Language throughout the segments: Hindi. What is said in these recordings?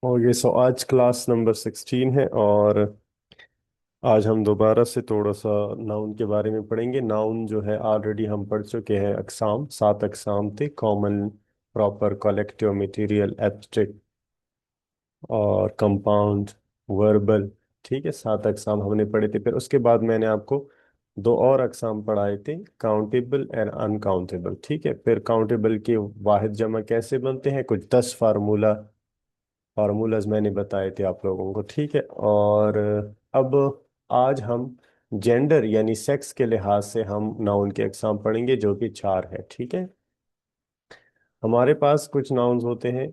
ओके, सो आज क्लास नंबर 16 है और आज हम दोबारा से थोड़ा सा नाउन के बारे में पढ़ेंगे। नाउन जो है ऑलरेडी हम पढ़ चुके हैं। अकसाम 7 अकसाम थे: common, proper, collective, material, abstract और कंपाउंड, वर्बल। ठीक है, 7 अकसाम हमने पढ़े थे। फिर उसके बाद मैंने आपको दो और अकसाम पढ़ाए थे: काउंटेबल एंड अनकाउंटेबल। ठीक है, फिर काउंटेबल के वाहिद जमा कैसे बनते हैं, कुछ 10 फार्मूलाज मैंने बताए थे आप लोगों को। ठीक है, और अब आज हम जेंडर यानी सेक्स के लिहाज से हम नाउन के अक़साम पढ़ेंगे, जो कि 4 है। ठीक है, हमारे पास कुछ नाउन्स होते हैं,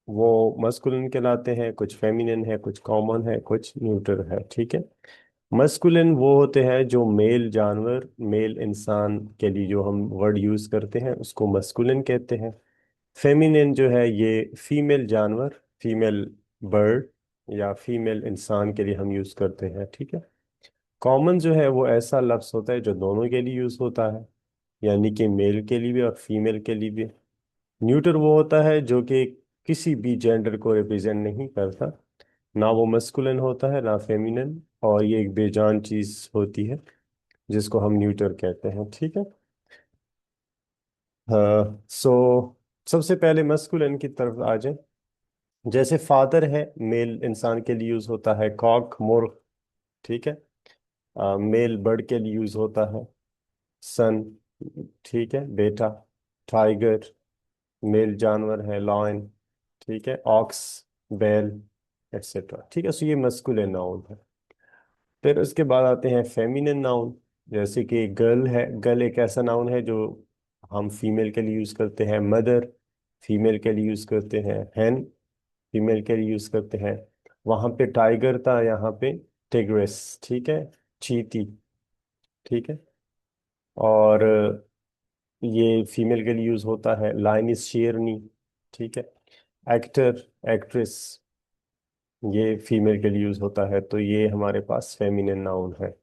वो मस्कुलिन कहलाते हैं, कुछ फेमिनिन है, कुछ कॉमन है, कुछ न्यूट्रल है। ठीक है, मस्कुलिन वो होते हैं जो मेल जानवर, मेल इंसान के लिए जो हम वर्ड यूज करते हैं उसको मस्कुलिन कहते हैं। फेमिनिन जो है ये फीमेल जानवर, फीमेल बर्ड या फीमेल इंसान के लिए हम यूज करते हैं। ठीक है, कॉमन जो है वो ऐसा लफ्ज होता है जो दोनों के लिए यूज होता है, यानी कि मेल के लिए भी और फीमेल के लिए भी। न्यूटर वो होता है जो कि किसी भी जेंडर को रिप्रेजेंट नहीं करता, ना वो मस्कुलिन होता है ना फेमिनिन, और ये एक बेजान चीज होती है जिसको हम न्यूटर कहते हैं। ठीक है, हाँ, सबसे पहले मस्कुलिन की तरफ आ जाए। जैसे फादर है, मेल इंसान के लिए यूज होता है, कॉक मुर्ग। ठीक है, मेल बर्ड के लिए यूज होता है, सन। ठीक है, बेटा। टाइगर मेल जानवर है, लॉयन। ठीक है, ऑक्स, बैल, एक्सेट्रा। ठीक है, सो ये मस्कुलिन नाउन है। फिर उसके बाद आते हैं फेमिनिन नाउन। जैसे कि गर्ल है, गर्ल एक ऐसा नाउन है जो हम फीमेल के लिए यूज करते हैं। मदर फीमेल के लिए यूज करते हैं। हैन फीमेल के लिए यूज करते हैं। वहां पे टाइगर था, यहाँ पे टिग्रेस। ठीक है, चीती। ठीक है, और ये फीमेल के लिए यूज होता है। लाइन इज शेरनी। ठीक है, एक्टर, एक्ट्रेस, ये फीमेल के लिए यूज होता है। तो ये हमारे पास फेमिनिन नाउन है।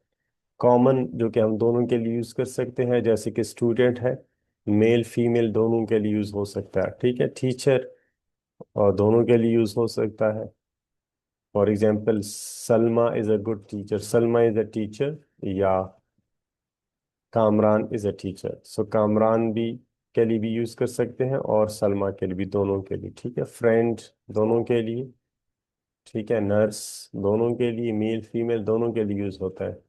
कॉमन जो कि हम दोनों के लिए यूज कर सकते हैं, जैसे कि स्टूडेंट है, मेल फीमेल दोनों के लिए यूज हो सकता है। ठीक है, टीचर और दोनों के लिए यूज हो सकता है। For example, Salma is a good teacher, Salma is a teacher, या कामरान इज अ टीचर। सो कामरान भी के लिए भी यूज कर सकते हैं और सलमा के लिए भी, दोनों के लिए। ठीक है, फ्रेंड दोनों के लिए। ठीक है, नर्स दोनों के लिए, मेल फीमेल दोनों के लिए यूज होता है।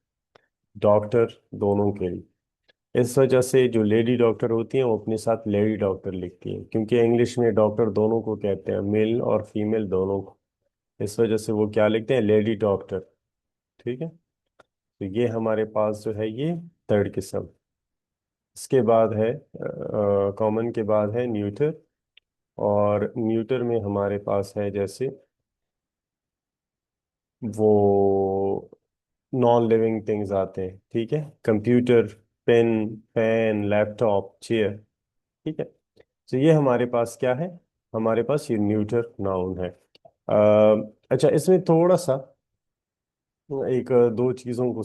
डॉक्टर दोनों के लिए। इस वजह से जो लेडी डॉक्टर होती हैं वो अपने साथ लेडी डॉक्टर लिखती हैं, क्योंकि इंग्लिश में डॉक्टर दोनों को कहते हैं, मेल और फीमेल दोनों को। इस वजह से वो क्या लिखते हैं, लेडी डॉक्टर। ठीक है, तो ये हमारे पास जो है ये थर्ड किस्म। इसके बाद है कॉमन के बाद है न्यूटर। और न्यूटर में हमारे पास है जैसे वो नॉन लिविंग थिंग्स आते हैं। ठीक है, computer, pen, fan, laptop, chair. ठीक है, तो ये हमारे पास क्या है, हमारे पास ये न्यूटर नाउन है। अच्छा, इसमें थोड़ा सा एक दो चीज़ों को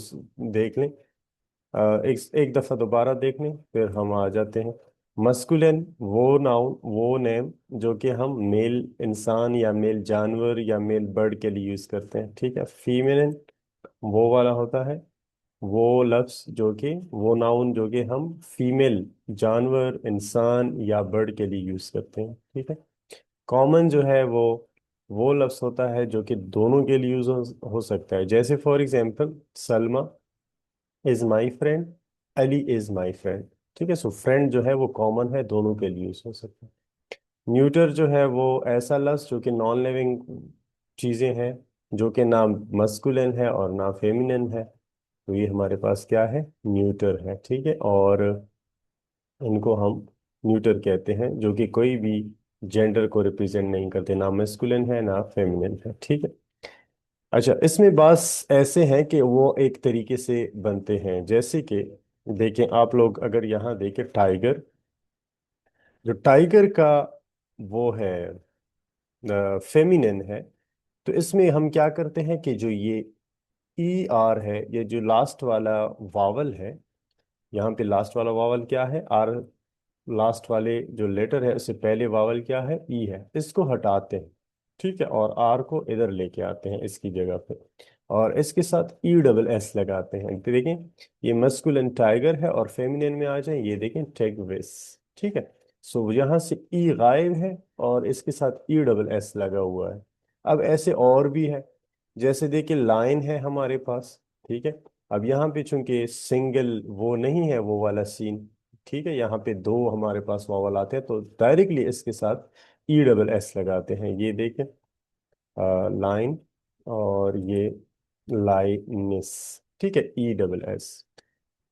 देख लें। एक एक दफ़ा दोबारा देख लें, फिर हम आ जाते हैं। मस्कुलिन वो नाउन, वो नेम जो कि हम मेल इंसान या मेल जानवर या मेल बर्ड के लिए यूज़ करते हैं। ठीक है, फीमेलिन वो वाला होता है, वो लफ्ज जो कि वो नाउन जो कि हम फीमेल जानवर, इंसान या बर्ड के लिए यूज़ करते हैं। ठीक है, कॉमन जो है वो लफ्ज होता है जो कि दोनों के लिए यूज हो सकता है। जैसे for example, Salma is my friend, Ali is my friend. ठीक है, सो फ्रेंड जो है वो कॉमन है, दोनों के लिए यूज हो सकता है। न्यूटर जो है वो ऐसा लफ्ज जो कि नॉन लिविंग चीजें हैं, जो कि ना मस्कुलिन है और ना फेमिनिन है, तो ये हमारे पास क्या है, न्यूटर है। ठीक है, और इनको हम न्यूटर कहते हैं, जो कि कोई भी जेंडर को रिप्रेजेंट नहीं करते, ना मेस्कुलिन है ना फेमिनिन है। ठीक है, अच्छा, इसमें बस ऐसे हैं कि वो एक तरीके से बनते हैं। जैसे कि देखें आप लोग, अगर यहाँ देखें टाइगर, जो टाइगर का वो है फेमिनिन है, तो इसमें हम क्या करते हैं कि जो ये ई आर है, ये जो लास्ट वाला वावल है, यहाँ पे लास्ट वाला वावल क्या है, आर। लास्ट वाले जो लेटर है उससे पहले वावल क्या है, ई है, इसको हटाते हैं। ठीक है, और आर को इधर लेके आते हैं इसकी जगह पे, और इसके साथ ई डबल एस लगाते हैं। तो देखें, ये मस्कुलिन टाइगर है, और फेमिनिन में आ जाए, ये देखें टिग्रिस। ठीक है। सो यहाँ से ई गायब है, और इसके साथ ई डबल एस लगा हुआ है। अब ऐसे और भी है, जैसे देखिए लाइन है हमारे पास। ठीक है। अब यहाँ पे चूंकि सिंगल वो नहीं है वो वाला सीन, ठीक है, यहाँ पे दो हमारे पास वावल आते हैं, तो डायरेक्टली इसके साथ ई डबल एस लगाते हैं। ये देखें, लाइन, और ये लाइनिस। ठीक है, ई डबल एस।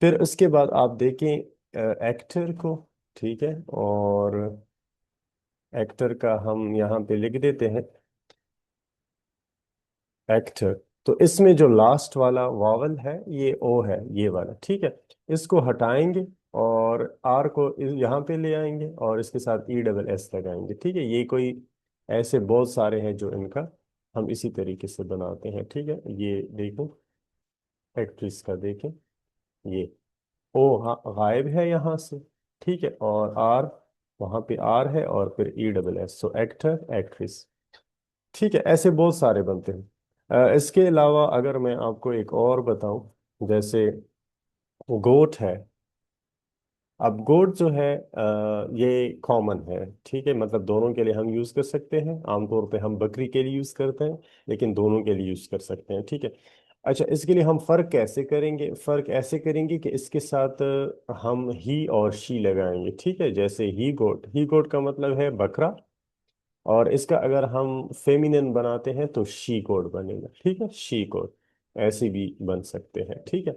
फिर उसके बाद आप देखें एक्टर को। ठीक है, और एक्टर का हम यहाँ पे लिख देते हैं एक्टर। तो इसमें जो लास्ट वाला वावल है ये ओ है, ये वाला। ठीक है, इसको हटाएंगे, और आर को यहाँ पे ले आएंगे, और इसके साथ ई डबल एस लगाएंगे। ठीक है, ये कोई ऐसे बहुत सारे हैं जो इनका हम इसी तरीके से बनाते हैं। ठीक है, ये देखो, एक्ट्रेस का देखें, ये ओ गायब है यहाँ से। ठीक है, और आर, वहाँ पे आर है, और फिर E double S, so actor actress. ठीक है, ऐसे बहुत सारे बनते हैं। इसके अलावा अगर मैं आपको एक और बताऊं, जैसे गोट है। अब गोट जो है ये कॉमन है। ठीक है, मतलब दोनों के लिए हम यूज कर सकते हैं। आमतौर पे हम बकरी के लिए यूज करते हैं, लेकिन दोनों के लिए यूज कर सकते हैं। ठीक है। अच्छा, इसके लिए हम फर्क कैसे करेंगे? फर्क ऐसे करेंगे कि इसके साथ हम ही और शी लगाएंगे। ठीक है, जैसे ही गोट का मतलब है बकरा, और इसका अगर हम फेमिनिन बनाते हैं तो शी गोट बनेगा। ठीक है, शी गोट ऐसे भी बन सकते हैं। ठीक है,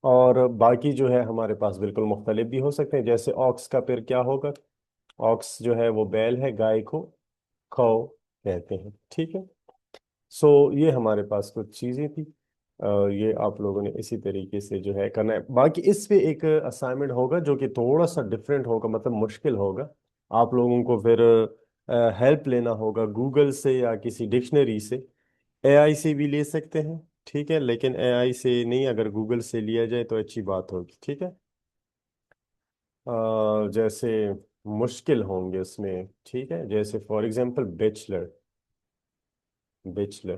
और बाकी जो है हमारे पास बिल्कुल मुख्तलिफ भी हो सकते हैं। जैसे ऑक्स का फिर क्या होगा? ऑक्स जो है वो बैल है, गाय को खौ कहते हैं। ठीक है। सो ये हमारे पास कुछ चीजें थी। ये आप लोगों ने इसी तरीके से जो है करना है। बाकी इस पे एक असाइनमेंट होगा जो कि थोड़ा सा डिफरेंट होगा, मतलब मुश्किल होगा। आप लोगों को फिर हेल्प लेना होगा गूगल से या किसी डिक्शनरी से। एआई से भी ले सकते हैं, ठीक है, लेकिन एआई से नहीं, अगर गूगल से लिया जाए तो अच्छी बात होगी। ठीक है। जैसे मुश्किल होंगे उसमें, ठीक है, जैसे फॉर एग्जांपल बेचलर। बेचलर,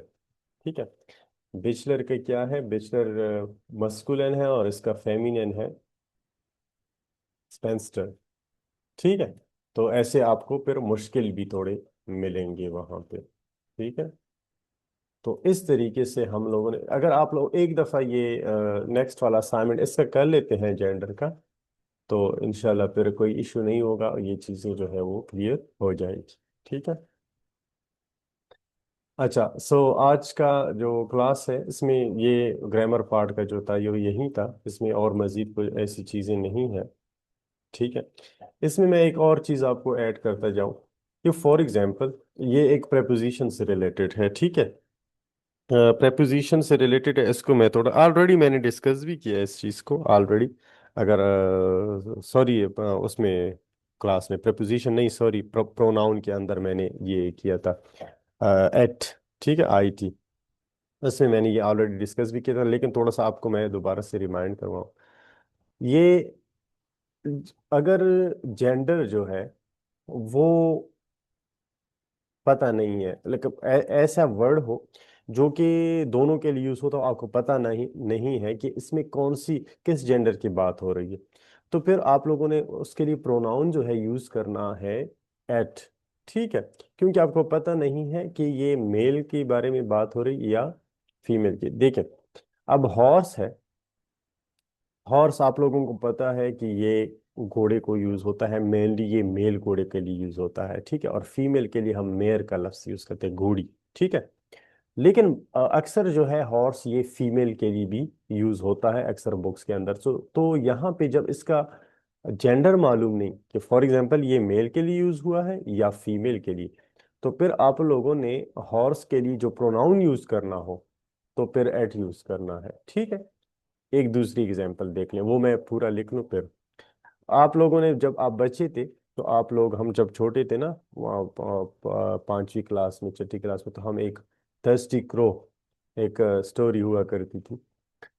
ठीक है। बिचलर का क्या है? बिचलर मस्कुलिन है, और इसका फेमिनिन है स्पेंस्टर। ठीक है। तो ऐसे आपको फिर मुश्किल भी थोड़े मिलेंगे वहां पे। ठीक है। तो इस तरीके से हम लोगों ने, अगर आप लोग एक दफा ये नेक्स्ट वाला असाइनमेंट इसका कर लेते हैं जेंडर का, तो इंशाल्लाह फिर कोई इशू नहीं होगा, ये चीजें जो है वो क्लियर हो जाएगी। ठीक है। अच्छा, सो आज का जो क्लास है इसमें ये ग्रामर पार्ट का जो था ये यही था, इसमें और मजीद कोई ऐसी चीज़ें नहीं है। ठीक है। इसमें मैं एक और चीज़ आपको ऐड करता जाऊं कि फॉर एग्जांपल ये एक प्रेपोजिशन से रिलेटेड है। ठीक है, प्रेपोजिशन से रिलेटेड है, इसको मैं थोड़ा ऑलरेडी मैंने डिस्कस भी किया है इस चीज़ को ऑलरेडी। अगर सॉरी, उसमें क्लास में प्रेपोजिशन नहीं, सॉरी, प्रोनाउन के अंदर मैंने ये किया था एट। ठीक है, आई टी, इसमें मैंने ये ऑलरेडी डिस्कस भी किया था, लेकिन थोड़ा सा आपको मैं दोबारा से रिमाइंड करवाऊँ। ये अगर जेंडर जो है वो पता नहीं है, लेकिन ऐसा वर्ड हो जो कि दोनों के लिए यूज होता हो, आपको पता नहीं नहीं है कि इसमें कौन सी किस जेंडर की बात हो रही है, तो फिर आप लोगों ने उसके लिए प्रोनाउन जो है यूज करना है एट। ठीक है, क्योंकि आपको पता नहीं है कि ये मेल के बारे में बात हो रही या फीमेल की। देखें, अब हॉर्स है। हॉर्स आप लोगों को पता है कि ये घोड़े को यूज होता है मेनली, ये मेल घोड़े के लिए यूज होता है। ठीक है, और फीमेल के लिए हम मेयर का लफ्ज यूज करते हैं, घोड़ी। ठीक है, लेकिन अक्सर जो है हॉर्स ये फीमेल के लिए भी यूज होता है अक्सर बुक्स के अंदर। तो यहाँ पे जब इसका जेंडर मालूम नहीं कि फॉर एग्जांपल ये मेल के लिए यूज हुआ है या फीमेल के लिए, तो फिर आप लोगों ने हॉर्स के लिए जो प्रोनाउन यूज करना हो तो फिर एट यूज करना है। ठीक है, एक दूसरी एग्जांपल देख लें, वो मैं पूरा लिख लूं फिर। आप लोगों ने जब आप बच्चे थे, तो आप लोग, हम जब छोटे थे ना, वहाँ पांचवी क्लास में, छठी क्लास में, तो हम एक थर्स्टी क्रो, एक स्टोरी हुआ करती थी।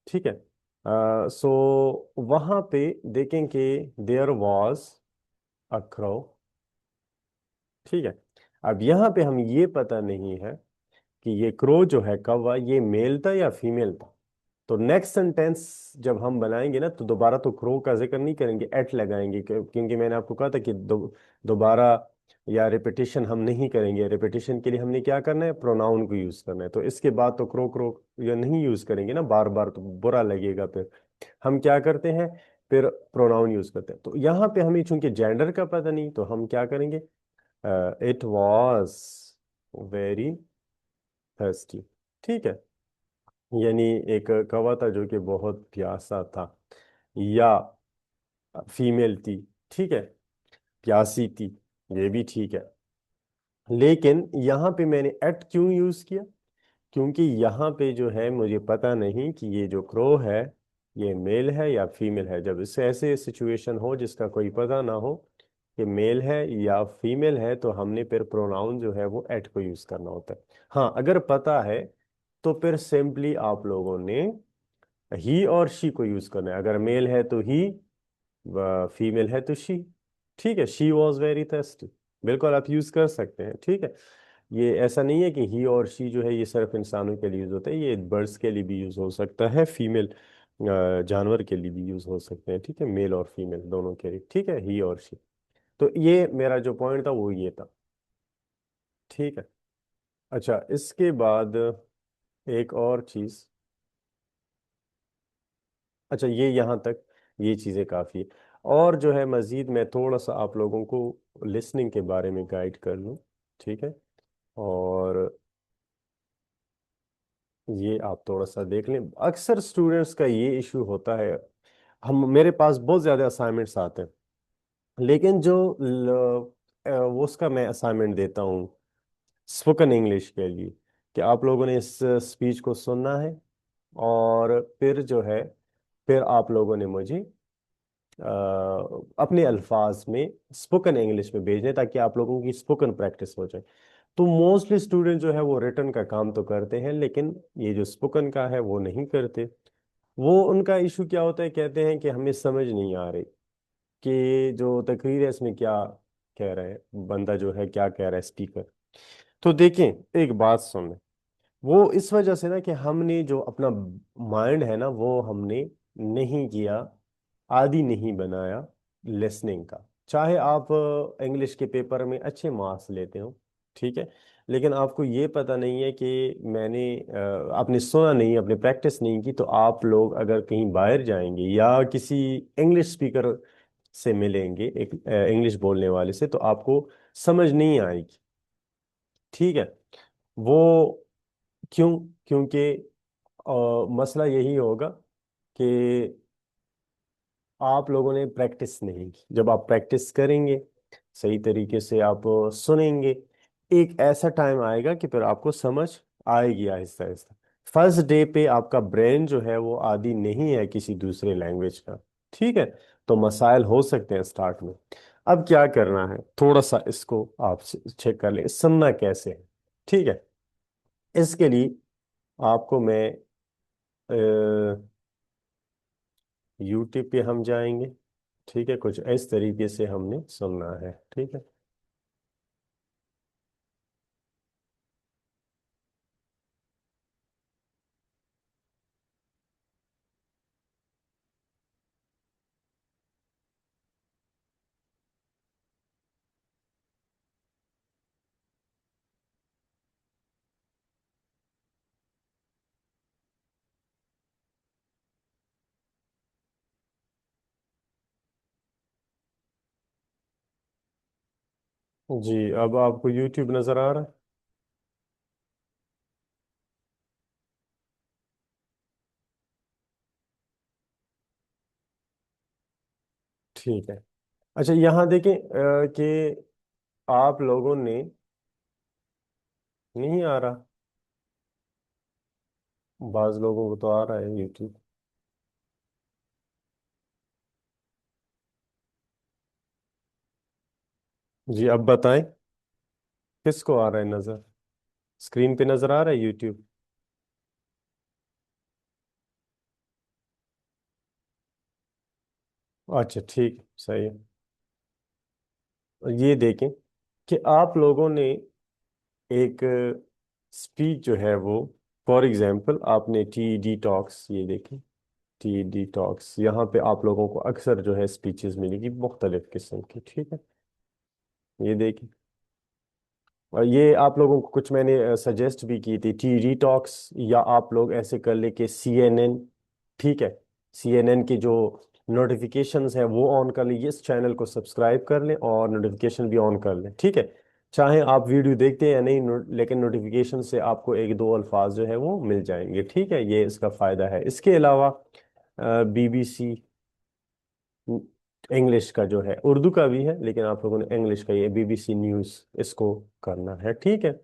ठीक है। सो वहाँ पे देखें कि देयर वाज अ क्रो। ठीक है, अब यहाँ पे हम ये पता नहीं है कि ये क्रो जो है कौवा ये मेल था या फीमेल था। तो नेक्स्ट सेंटेंस जब हम बनाएंगे ना तो दोबारा तो क्रो का जिक्र नहीं करेंगे, एट लगाएंगे, क्योंकि मैंने आपको कहा था कि दोबारा या रिपीटिशन हम नहीं करेंगे। रिपीटिशन के लिए हमने क्या करना है, प्रोनाउन को यूज करना है। तो इसके बाद तो क्रो क्रो या नहीं यूज करेंगे ना बार बार, तो बुरा लगेगा। फिर हम क्या करते हैं, फिर प्रोनाउन यूज करते हैं। तो यहाँ पे हमें चूंकि जेंडर का पता नहीं, तो हम क्या करेंगे, इट वॉज वेरी थर्स्टी। ठीक है, यानी एक कौवा था जो कि बहुत प्यासा था, या फीमेल थी, ठीक है, प्यासी थी, ये भी ठीक है। लेकिन यहाँ पे मैंने एट क्यों यूज किया, क्योंकि यहाँ पे जो है मुझे पता नहीं कि ये जो क्रो है ये मेल है या फीमेल है। जब इससे ऐसे सिचुएशन हो जिसका कोई पता ना हो कि मेल है या फीमेल है, तो हमने फिर प्रोनाउन जो है वो एट को यूज करना होता है। हाँ, अगर पता है तो फिर सिंपली आप लोगों ने ही और शी को यूज करना है। अगर मेल है तो ही, फीमेल है तो शी। ठीक है, शी वॉज वेरी थर्स्टी, बिल्कुल आप यूज कर सकते हैं। ठीक है, ये ऐसा नहीं है कि ही और शी जो है ये सिर्फ इंसानों के लिए यूज होता है, ये बर्ड्स के लिए भी यूज हो सकता है, फीमेल जानवर के लिए भी यूज हो सकते हैं। ठीक है, मेल और फीमेल दोनों के लिए। ठीक है, ही और शी। तो ये मेरा जो पॉइंट था वो ये था। ठीक है, अच्छा इसके बाद एक और चीज, अच्छा ये यहाँ तक ये चीज़ें काफ़ी है। और जो है मज़ीद मैं थोड़ा सा आप लोगों को लिसनिंग के बारे में गाइड कर लूँ। ठीक है, और ये आप थोड़ा सा देख लें। अक्सर स्टूडेंट्स का ये इशू होता है, हम मेरे पास बहुत ज़्यादा असाइनमेंट्स आते हैं, लेकिन जो वो उसका मैं असाइनमेंट देता हूँ स्पोकन इंग्लिश के लिए, कि आप लोगों ने इस स्पीच को सुनना है, और फिर जो है फिर आप लोगों ने मुझे अपने अल्फाज में स्पोकन इंग्लिश में भेजें, ताकि आप लोगों की स्पोकन प्रैक्टिस हो जाए। तो मोस्टली स्टूडेंट जो है वो रिटर्न का काम तो करते हैं, लेकिन ये जो स्पोकन का है वो नहीं करते। वो उनका इशू क्या होता है, कहते हैं कि हमें समझ नहीं आ रही कि जो तकरीर है इसमें क्या कह रहा है बंदा, जो है क्या कह रहा है स्पीकर। तो देखें, एक बात सुन लें, वो इस वजह से ना कि हमने जो अपना माइंड है ना वो हमने नहीं किया, आदी नहीं बनाया लिसनिंग का। चाहे आप इंग्लिश के पेपर में अच्छे मार्क्स लेते हो, ठीक है, लेकिन आपको ये पता नहीं है कि आपने सुना नहीं, आपने प्रैक्टिस नहीं की, तो आप लोग अगर कहीं बाहर जाएंगे या किसी इंग्लिश स्पीकर से मिलेंगे, एक इंग्लिश बोलने वाले से, तो आपको समझ नहीं आएगी। ठीक है, वो क्यों, क्योंकि मसला यही होगा कि आप लोगों ने प्रैक्टिस नहीं की। जब आप प्रैक्टिस करेंगे, सही तरीके से आप सुनेंगे, एक ऐसा टाइम आएगा कि फिर आपको समझ आएगी आहिस्ता आहिस्ता। फर्स्ट डे पे आपका ब्रेन जो है वो आदी नहीं है किसी दूसरे लैंग्वेज का। ठीक है, तो मसाइल हो सकते हैं स्टार्ट में। अब क्या करना है, थोड़ा सा इसको आप चेक कर लें सुनना कैसे है। ठीक है, इसके लिए आपको मैं यूट्यूब पे हम जाएंगे। ठीक है, कुछ इस तरीके से हमने सुनना है। ठीक है, जी अब आपको यूट्यूब नजर आ रहा है। ठीक है, अच्छा यहाँ देखें कि आप लोगों ने, नहीं आ रहा, बाज लोगों को तो आ रहा है यूट्यूब। जी अब बताएं, किसको आ रहा है नजर, स्क्रीन पे नजर आ रहा है यूट्यूब। अच्छा ठीक, सही है। ये देखें कि आप लोगों ने एक स्पीच जो है वो, फॉर एग्जांपल आपने टी डी टॉक्स, ये देखें टी डी टॉक्स, यहाँ पे आप लोगों को अक्सर जो है स्पीचेस मिलेगी मुख्तलिफ किस्म की, ठीक है। ये देखें, और ये आप लोगों को कुछ मैंने सजेस्ट भी की थी, टी डी टॉक्स, या आप लोग ऐसे कर ले कि सी एन एन, ठीक है, सी एन एन की जो नोटिफिकेशंस है वो ऑन कर लें, इस चैनल को सब्सक्राइब कर लें और नोटिफिकेशन भी ऑन कर लें, ठीक है। चाहे आप वीडियो देखते हैं या नहीं, लेकिन नोटिफिकेशन से आपको एक दो अल्फाज जो है वो मिल जाएंगे, ठीक है, ये इसका फ़ायदा है। इसके अलावा बीबीसी इंग्लिश का जो है, उर्दू का भी है लेकिन आप लोगों ने इंग्लिश का, ये बीबीसी न्यूज़, इसको करना है, ठीक है।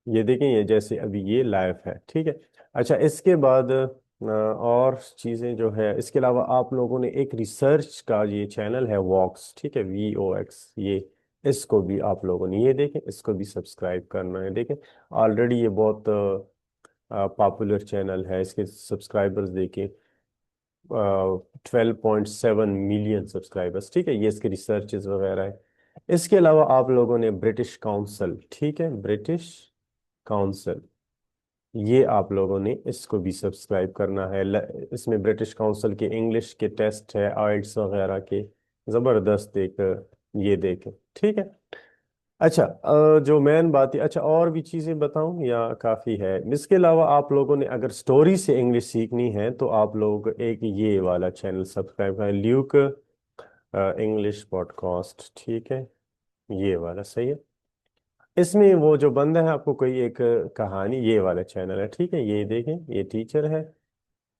ये देखें, ये जैसे अभी ये लाइव है, ठीक है। अच्छा, इसके बाद और चीज़ें जो है, इसके अलावा आप लोगों ने एक रिसर्च का ये चैनल है वॉक्स, ठीक है, VOX, ये इसको भी आप लोगों ने, ये देखें, इसको भी सब्सक्राइब करना है। देखें, ऑलरेडी ये बहुत पॉपुलर चैनल है, इसके सब्सक्राइबर्स देखें 12.7 मिलियन सब्सक्राइबर्स, ठीक है, ये इसके रिसर्चेस वगैरह है। इसके अलावा आप लोगों ने ब्रिटिश काउंसिल, ठीक है, ब्रिटिश काउंसिल, ये आप लोगों ने इसको भी सब्सक्राइब करना है। इसमें ब्रिटिश काउंसिल के इंग्लिश के टेस्ट है, आइल्स वगैरह के, ज़बरदस्त एक, ये देखें, ठीक है। अच्छा, जो मेन बात है, अच्छा और भी चीज़ें बताऊं या काफ़ी है? इसके अलावा आप लोगों ने अगर स्टोरी से इंग्लिश सीखनी है तो आप लोग एक ये वाला चैनल सब्सक्राइब करें, ल्यूक इंग्लिश पॉडकास्ट, ठीक है, ये वाला सही है। इसमें वो जो बंदा है, आपको कोई एक कहानी, ये वाला चैनल है, ठीक है, ये देखें, ये टीचर है,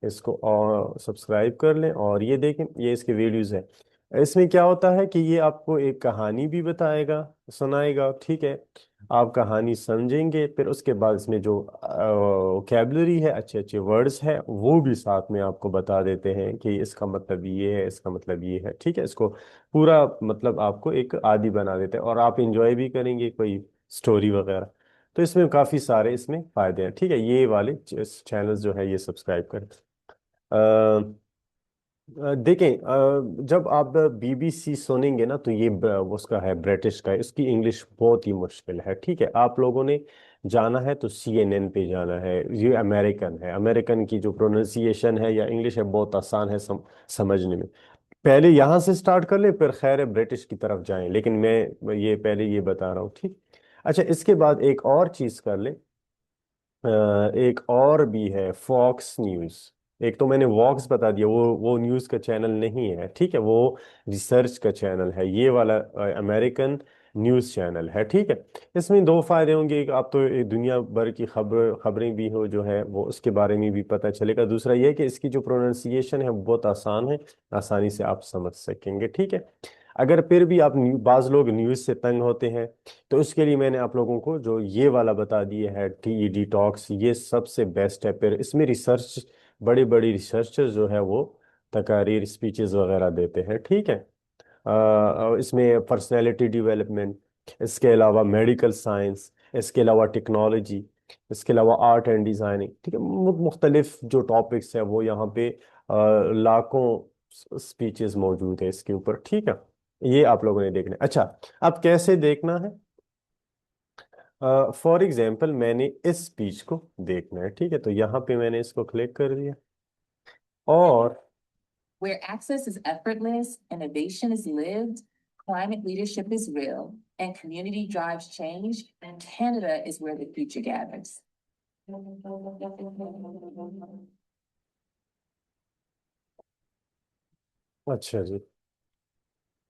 इसको और सब्सक्राइब कर लें, और ये देखें, ये इसके वीडियोस है। इसमें क्या होता है कि ये आपको एक कहानी भी बताएगा, सुनाएगा, ठीक है, आप कहानी समझेंगे, फिर उसके बाद इसमें जो वोकेबलरी है, अच्छे अच्छे वर्ड्स है, वो भी साथ में आपको बता देते हैं कि इसका मतलब ये है, इसका मतलब ये है, ठीक है। इसको पूरा मतलब आपको एक आदी बना देते हैं, और आप इंजॉय भी करेंगे कोई स्टोरी वगैरह। तो इसमें काफ़ी सारे इसमें फ़ायदे हैं, ठीक है, ये वाले चैनल्स जो है ये सब्सक्राइब करें। देखें, जब आप BBC सुनेंगे ना, तो ये उसका है, ब्रिटिश का है, इसकी इंग्लिश बहुत ही मुश्किल है, ठीक है। आप लोगों ने जाना है तो CNN पे जाना है, ये अमेरिकन है, अमेरिकन की जो प्रोनाउंसिएशन है या इंग्लिश है बहुत आसान है समझने में। पहले यहाँ से स्टार्ट कर ले, फिर खैर है ब्रिटिश की तरफ जाएं, लेकिन मैं ये पहले ये बता रहा हूँ, ठीक। अच्छा, इसके बाद एक और चीज़ कर ले, एक और भी है फॉक्स न्यूज़। एक तो मैंने वॉक्स बता दिया, वो न्यूज़ का चैनल नहीं है, ठीक है, वो रिसर्च का चैनल है, ये वाला अमेरिकन न्यूज़ चैनल है, ठीक है। इसमें दो फायदे होंगे, एक आप तो एक दुनिया भर की खबरें भी हो जो है वो उसके बारे में भी पता चलेगा, दूसरा ये है कि इसकी जो प्रोनाउंसिएशन है वो बहुत आसान है, आसानी से आप समझ सकेंगे, ठीक है। अगर फिर भी आप बाज लोग न्यूज़ से तंग होते हैं, तो उसके लिए मैंने आप लोगों को जो ये वाला बता दिया है, TED टॉक्स, ये सबसे बेस्ट है। फिर इसमें रिसर्च, बड़ी बड़ी रिसर्चर्स जो है वो तकारीर, स्पीचेस वगैरह देते हैं, ठीक है। इसमें पर्सनैलिटी डेवलपमेंट, इसके अलावा मेडिकल साइंस, इसके अलावा टेक्नोलॉजी, इसके अलावा आर्ट एंड डिज़ाइनिंग, ठीक है, मुख्तलिफ जो टॉपिक्स है वो यहाँ पे लाखों स्पीचेस मौजूद है इसके ऊपर, ठीक है। ये आप लोगों ने देखना है। अच्छा, अब कैसे देखना है? फॉर एग्जाम्पल मैंने इस स्पीच को देखना है, ठीक है, तो यहाँ पे मैंने इसको क्लिक कर दिया, और Where access is effortless, innovation is lived, climate leadership is real, and community drives change, and Canada is where the future gathers. अच्छा जी,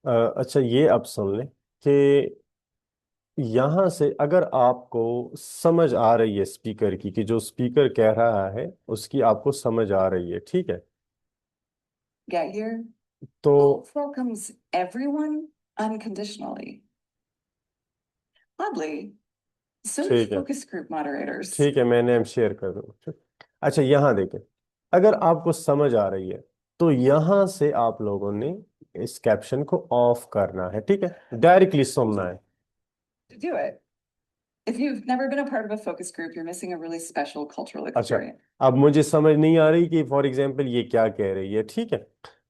अच्छा, ये अब सुन लें कि यहाँ से अगर आपको समझ आ रही है स्पीकर की, कि जो स्पीकर कह रहा है उसकी आपको समझ आ रही है, ठीक है, Get here? तो Hope welcomes everyone unconditionally. Oddly, so do ठीक है, focus group moderators. ठीक है, मैंने शेयर कर दूँ। अच्छा, यहाँ देखें, अगर आपको समझ आ रही है तो यहाँ से आप लोगों ने इस कैप्शन को ऑफ करना है, ठीक है, डायरेक्टली सुनना है। To do it. If you've never been a part of a focus group, you're missing a really special cultural अच्छा, experience. अब मुझे समझ नहीं आ रही कि फॉर एग्जाम्पल ये क्या कह रही है, ठीक है,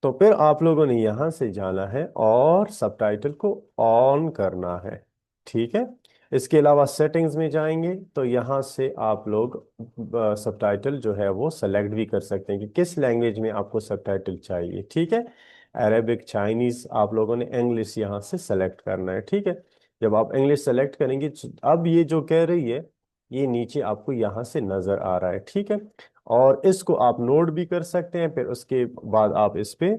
तो फिर आप लोगों ने यहां से जाना है और सबटाइटल को ऑन करना है। ठीक है। इसके अलावा सेटिंग्स में जाएंगे तो यहाँ से आप लोग सबटाइटल जो है वो सेलेक्ट भी कर सकते हैं कि किस लैंग्वेज में आपको सबटाइटल चाहिए। ठीक है। अरेबिक, चाइनीज, आप लोगों ने इंग्लिश यहाँ से सेलेक्ट करना है। ठीक है। जब आप इंग्लिश सेलेक्ट करेंगे अब ये जो कह रही है ये नीचे आपको यहाँ से नजर आ रहा है। ठीक है। और इसको आप नोट भी कर सकते हैं, फिर उसके बाद आप इस पे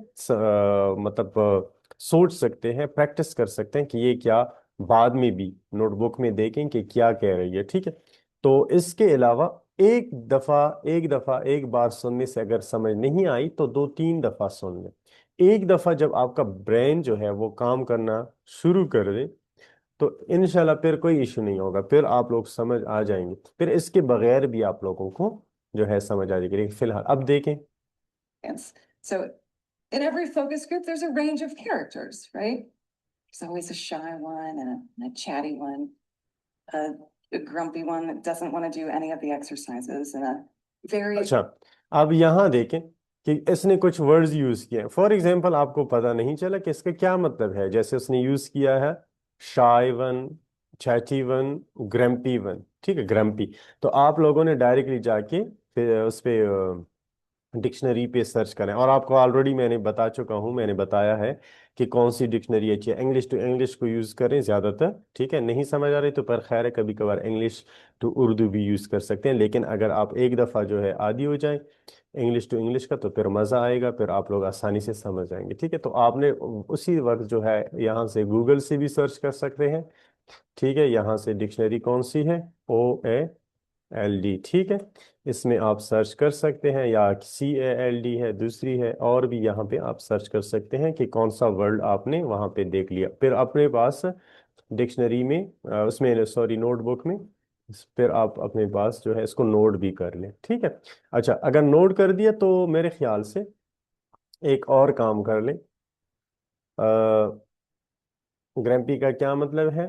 मतलब सोच सकते हैं, प्रैक्टिस कर सकते हैं कि ये क्या, बाद में भी नोटबुक में देखें कि क्या कह रही है। ठीक है। तो इसके अलावा एक दफा एक बार सुनने से अगर समझ नहीं आई तो दो तीन दफा सुन लें। एक दफा जब आपका ब्रेन जो है वो काम करना शुरू कर दे तो इंशाल्लाह फिर कोई इशू नहीं होगा, फिर आप लोग समझ आ जाएंगे, फिर इसके बगैर भी आप लोगों को जो है समझ आ जाएगी। लेकिन फिलहाल अब देखें। Yes. So in every focus group, there's a range of characters, right? There's always a shy one and a chatty one, a, a grumpy one that doesn't want to do any of the exercises, and a very अच्छा, अब यहाँ देखें कि इसने कुछ वर्ड्स यूज किए हैं। फॉर एग्जाम्पल आपको पता नहीं चला कि इसका क्या मतलब है, जैसे उसने यूज किया है shy one, chatty one, grumpy one. ठीक है, ग्रम्पी। तो आप लोगों ने डायरेक्टली जाके फिर उस पे डिक्शनरी पे सर्च करें, और आपको ऑलरेडी मैंने बता चुका हूं, मैंने बताया है कि कौन सी डिक्शनरी अच्छी है। इंग्लिश टू इंग्लिश को यूज करें ज्यादातर। ठीक है, नहीं समझ आ रही तो पर खैर है, कभी कभार इंग्लिश टू उर्दू भी यूज कर सकते हैं, लेकिन अगर आप एक दफा जो है आदी हो जाए इंग्लिश टू इंग्लिश का तो फिर मजा आएगा, फिर आप लोग आसानी से समझ जाएंगे। ठीक है। तो आपने उसी वक्त जो है यहाँ से गूगल से भी सर्च कर सकते हैं। ठीक है, यहाँ से डिक्शनरी कौन सी है, OALD। ठीक है, इसमें आप सर्च कर सकते हैं, या CALD है दूसरी है, और भी यहाँ पे आप सर्च कर सकते हैं कि कौन सा वर्ड आपने वहाँ पे देख लिया, फिर अपने पास डिक्शनरी में उसमें सॉरी नोटबुक में फिर आप अपने पास जो है इसको नोट भी कर लें। ठीक है। अच्छा, अगर नोट कर दिया तो मेरे ख्याल से एक और काम कर लें। ग्रम्पी का क्या मतलब है?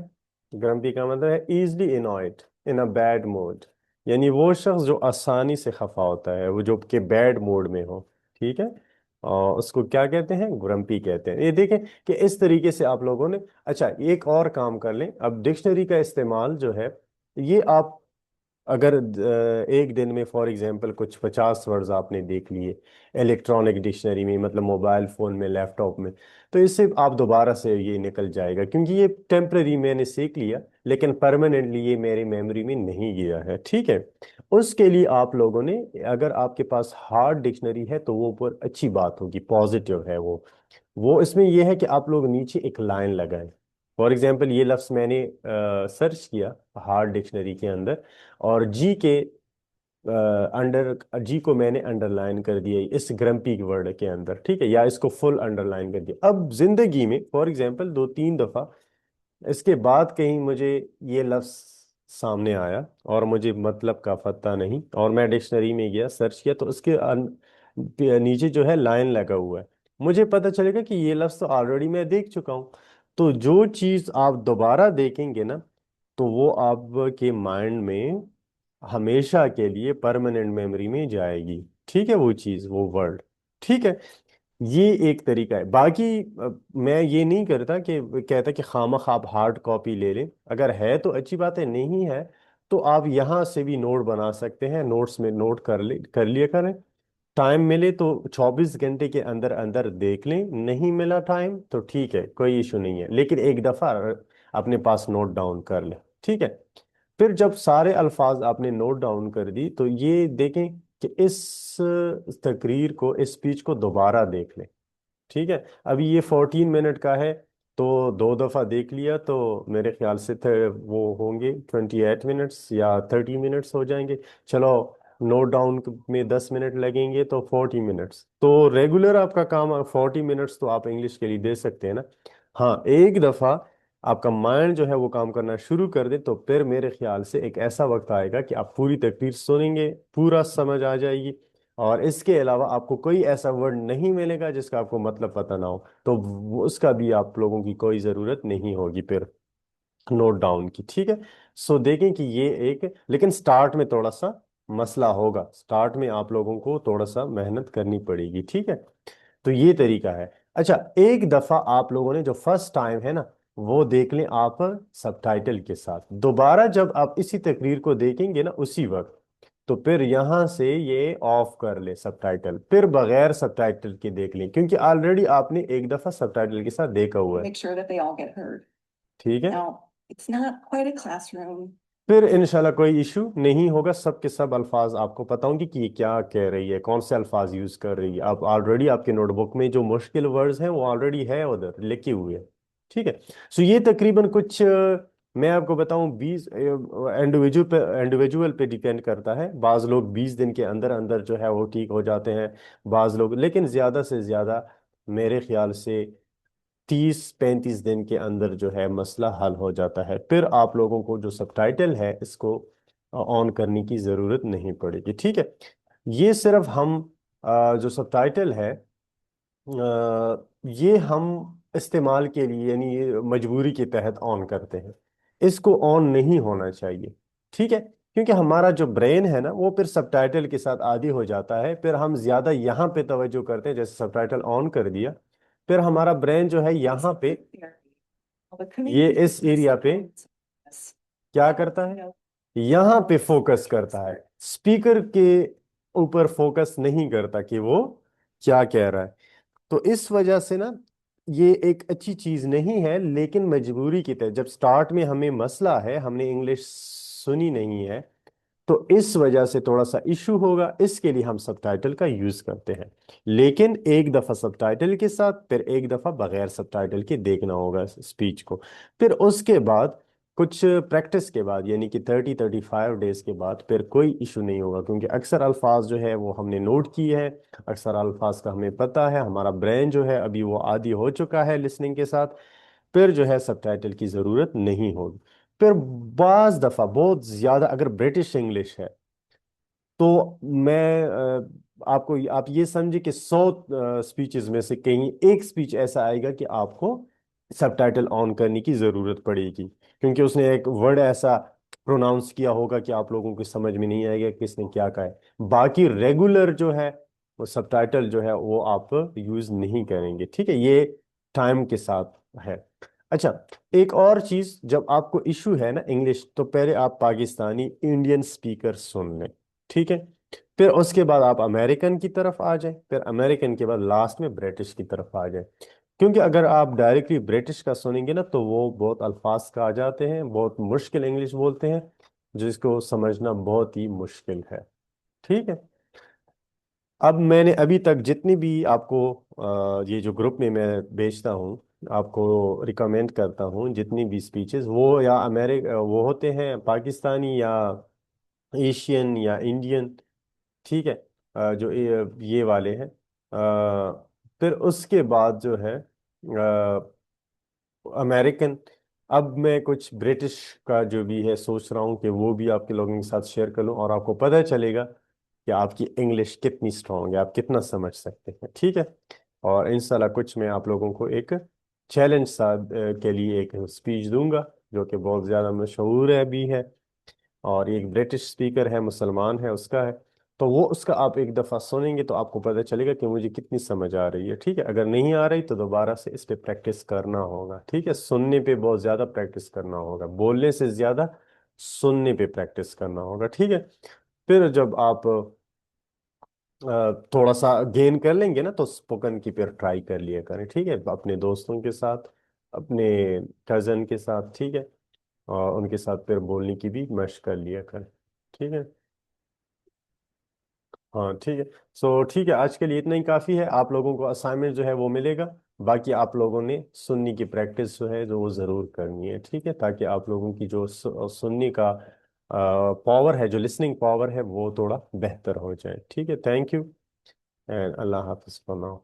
ग्रम्पी का मतलब है easily annoyed in a bad mood, यानी वो शख्स जो आसानी से खफा होता है, वो जो कि बैड मूड में हो। ठीक है। और उसको क्या कहते हैं? ग्रम्पी कहते हैं। ये देखें कि इस तरीके से आप लोगों ने। अच्छा, एक और काम कर लें, अब डिक्शनरी का इस्तेमाल जो है ये आप अगर एक दिन में फॉर एग्जांपल कुछ 50 वर्ड्स आपने देख लिए इलेक्ट्रॉनिक डिक्शनरी में, मतलब मोबाइल फोन में, लैपटॉप में, तो इससे आप दोबारा से ये निकल जाएगा, क्योंकि ये टेम्पररी मैंने सीख लिया, लेकिन परमानेंटली ये मेरी मेमोरी में नहीं गया है। ठीक है। उसके लिए आप लोगों ने, अगर आपके पास हार्ड डिक्शनरी है तो वो पर अच्छी बात होगी, पॉजिटिव है वो इसमें यह है कि आप लोग नीचे एक लाइन लगाएं। फॉर एग्जांपल ये लफ्ज मैंने सर्च किया हार्ड डिक्शनरी के अंदर, और जी के अंडर जी को मैंने अंडरलाइन कर दिया इस ग्रम्पी वर्ड के अंदर। ठीक है, या इसको फुल अंडरलाइन कर दिया। अब जिंदगी में फॉर एग्जांपल दो तीन दफा इसके बाद कहीं मुझे ये लफ्ज सामने आया और मुझे मतलब का पता नहीं, और मैं डिक्शनरी में गया सर्च किया तो उसके नीचे जो है लाइन लगा हुआ है, मुझे पता चलेगा कि ये लफ्ज तो ऑलरेडी मैं देख चुका हूँ। तो जो चीज आप दोबारा देखेंगे ना, तो वो आपके माइंड में हमेशा के लिए परमानेंट मेमोरी में जाएगी। ठीक है, वो चीज, वो वर्ड। ठीक है। ये एक तरीका है। बाकी मैं ये नहीं करता कि कहता कि खामख आप हार्ड कॉपी ले लें, अगर है तो अच्छी बात है, नहीं है तो आप यहाँ से भी नोट बना सकते हैं, नोट्स में नोट कर लिया करें। टाइम मिले तो 24 घंटे के अंदर अंदर देख लें, नहीं मिला टाइम तो ठीक है, कोई इशू नहीं है, लेकिन एक दफा अपने पास नोट डाउन कर लें। ठीक है। फिर जब सारे अल्फाज आपने नोट डाउन कर दी तो ये देखें कि इस तकरीर को, इस स्पीच को दोबारा देख लें। ठीक है। अभी ये 14 मिनट का है, तो दो दफा देख लिया तो मेरे ख्याल से वो होंगे 28 मिनट्स या 30 मिनट्स हो जाएंगे। चलो, नोट डाउन में 10 मिनट लगेंगे तो 40 मिनट्स, तो रेगुलर आपका काम 40 मिनट्स तो आप इंग्लिश के लिए दे सकते हैं ना। हाँ, एक दफा आपका माइंड जो है वो काम करना शुरू कर दे तो फिर मेरे ख्याल से एक ऐसा वक्त आएगा कि आप पूरी तकरीर सुनेंगे, पूरा समझ आ जाएगी, और इसके अलावा आपको कोई ऐसा वर्ड नहीं मिलेगा जिसका आपको मतलब पता ना हो, तो उसका भी आप लोगों की कोई ज़रूरत नहीं होगी फिर नोट डाउन की। ठीक है। सो देखें कि ये एक, लेकिन स्टार्ट में थोड़ा सा मसला होगा, स्टार्ट में आप लोगों को थोड़ा सा मेहनत करनी पड़ेगी। ठीक है। तो ये तरीका है। अच्छा, एक दफा आप लोगों ने जो फर्स्ट टाइम है ना, वो देख लें आप सबटाइटल के साथ। दोबारा जब आप इसी तकरीर को देखेंगे ना उसी वक्त, तो फिर यहां से ये ऑफ कर ले सबटाइटल, फिर बगैर सबटाइटल के देख लें, क्योंकि ऑलरेडी आपने एक दफा सबटाइटल के साथ देखा हुआ है। Make sure that they all get heard. ठीक है, Now, it's not quite a classroom. फिर इंशाल्लाह कोई इशू नहीं होगा, सब के सब अल्फाज आपको पता होंगे कि ये क्या कह रही है, कौन से अल्फाज यूज कर रही है। आप ऑलरेडी आपके नोटबुक में जो मुश्किल वर्ड्स हैं वो ऑलरेडी है उधर लिखे हुए हैं। ठीक है। सो ये तकरीबन कुछ मैं आपको बताऊं 20 इंडिविजुअल पे डिपेंड करता है। बाज लोग 20 दिन के अंदर अंदर जो है वो ठीक हो जाते हैं, बाज लोग, लेकिन ज्यादा से ज्यादा मेरे ख्याल से 30-35 दिन के अंदर जो है मसला हल हो जाता है। फिर आप लोगों को जो सबटाइटल है इसको ऑन करने की ज़रूरत नहीं पड़ेगी। ठीक है। ये सिर्फ हम जो सबटाइटल है ये हम इस्तेमाल के लिए, यानी ये मजबूरी के तहत ऑन करते हैं, इसको ऑन नहीं होना चाहिए। ठीक है, क्योंकि हमारा जो ब्रेन है ना वो फिर सबटाइटल के साथ आदी हो जाता है, फिर हम ज्यादा यहाँ पे तवज्जो करते हैं। जैसे सबटाइटल ऑन कर दिया, फिर हमारा ब्रेन जो है यहाँ पे, ये इस एरिया पे क्या करता है, यहाँ पे फोकस करता है, स्पीकर के ऊपर फोकस नहीं करता कि वो क्या कह रहा है। तो इस वजह से ना ये एक अच्छी चीज नहीं है, लेकिन मजबूरी की तरह, जब स्टार्ट में हमें मसला है, हमने इंग्लिश सुनी नहीं है, तो इस वजह से थोड़ा सा इशू होगा, इसके लिए हम सबटाइटल का यूज करते हैं। लेकिन एक दफा सबटाइटल के साथ, फिर एक दफा बगैर सबटाइटल के देखना होगा स्पीच को। फिर उसके बाद कुछ प्रैक्टिस के बाद, यानी कि 30-35 डेज के बाद, फिर कोई इशू नहीं होगा, क्योंकि अक्सर अल्फाज जो है वो हमने नोट किए हैं, अक्सर अल्फाज का हमें पता है, हमारा ब्रेन जो है अभी वो आदी हो चुका है लिसनिंग के साथ। फिर जो है सबटाइटल की जरूरत नहीं होगी। फिर बाज दफा बहुत ज्यादा अगर ब्रिटिश इंग्लिश है, तो मैं आपको, आप ये समझे कि 100 स्पीचेस में से कहीं एक स्पीच ऐसा आएगा कि आपको सबटाइटल ऑन करने की जरूरत पड़ेगी, क्योंकि उसने एक वर्ड ऐसा प्रोनाउंस किया होगा कि आप लोगों को समझ में नहीं आएगा किसने क्या कहा है। बाकी रेगुलर जो है वो सबटाइटल जो है वो आप यूज नहीं करेंगे। ठीक है, ये टाइम के साथ है। अच्छा, एक और चीज, जब आपको इशू है ना इंग्लिश, तो पहले आप पाकिस्तानी इंडियन स्पीकर सुन लें। ठीक है, फिर उसके बाद आप अमेरिकन की तरफ आ जाएं, फिर अमेरिकन के बाद लास्ट में ब्रिटिश की तरफ आ जाएं। क्योंकि अगर आप डायरेक्टली ब्रिटिश का सुनेंगे ना तो वो बहुत अल्फाज का आ जाते हैं, बहुत मुश्किल इंग्लिश बोलते हैं, जिसको समझना बहुत ही मुश्किल है। ठीक है। अब मैंने अभी तक जितनी भी आपको ये जो ग्रुप में मैं भेजता हूँ, आपको रिकमेंड करता हूँ, जितनी भी स्पीचेस वो या वो होते हैं पाकिस्तानी या एशियन या इंडियन। ठीक है, जो ये वाले हैं। फिर उसके बाद जो है अमेरिकन। अब मैं कुछ ब्रिटिश का जो भी है सोच रहा हूँ कि वो भी आपके लोगों के साथ शेयर कर लूँ, और आपको पता चलेगा कि आपकी इंग्लिश कितनी स्ट्रांग है, आप कितना समझ सकते हैं। ठीक है। और इंशाल्लाह कुछ मैं आप लोगों को एक चैलेंज सा के लिए एक स्पीच दूंगा, जो कि बहुत ज़्यादा मशहूर है भी है, और ये एक ब्रिटिश स्पीकर है, मुसलमान है, उसका है। तो वो उसका आप एक दफ़ा सुनेंगे तो आपको पता चलेगा कि मुझे कितनी समझ आ रही है। ठीक है, अगर नहीं आ रही तो दोबारा से इस पे प्रैक्टिस करना होगा। ठीक है, सुनने पे बहुत ज़्यादा प्रैक्टिस करना होगा, बोलने से ज़्यादा सुनने पे प्रैक्टिस करना होगा। ठीक है। फिर जब आप थोड़ा सा गेन कर लेंगे ना, तो स्पोकन की फिर ट्राई कर लिया करें। ठीक है, अपने दोस्तों के साथ, अपने कजन के साथ। ठीक है, और उनके साथ फिर बोलने की भी मशक कर लिया करें। ठीक है। हाँ ठीक है। सो ठीक है, आज के लिए इतना ही काफ़ी है। आप लोगों को असाइनमेंट जो है वो मिलेगा, बाकी आप लोगों ने सुनने की प्रैक्टिस जो है जो वो ज़रूर करनी है। ठीक है, ताकि आप लोगों की जो सुनने का पावर है, जो लिसनिंग पावर है, वो थोड़ा बेहतर हो जाए। ठीक है, थैंक यू एंड अल्लाह हाफिज़ फॉर नाउ।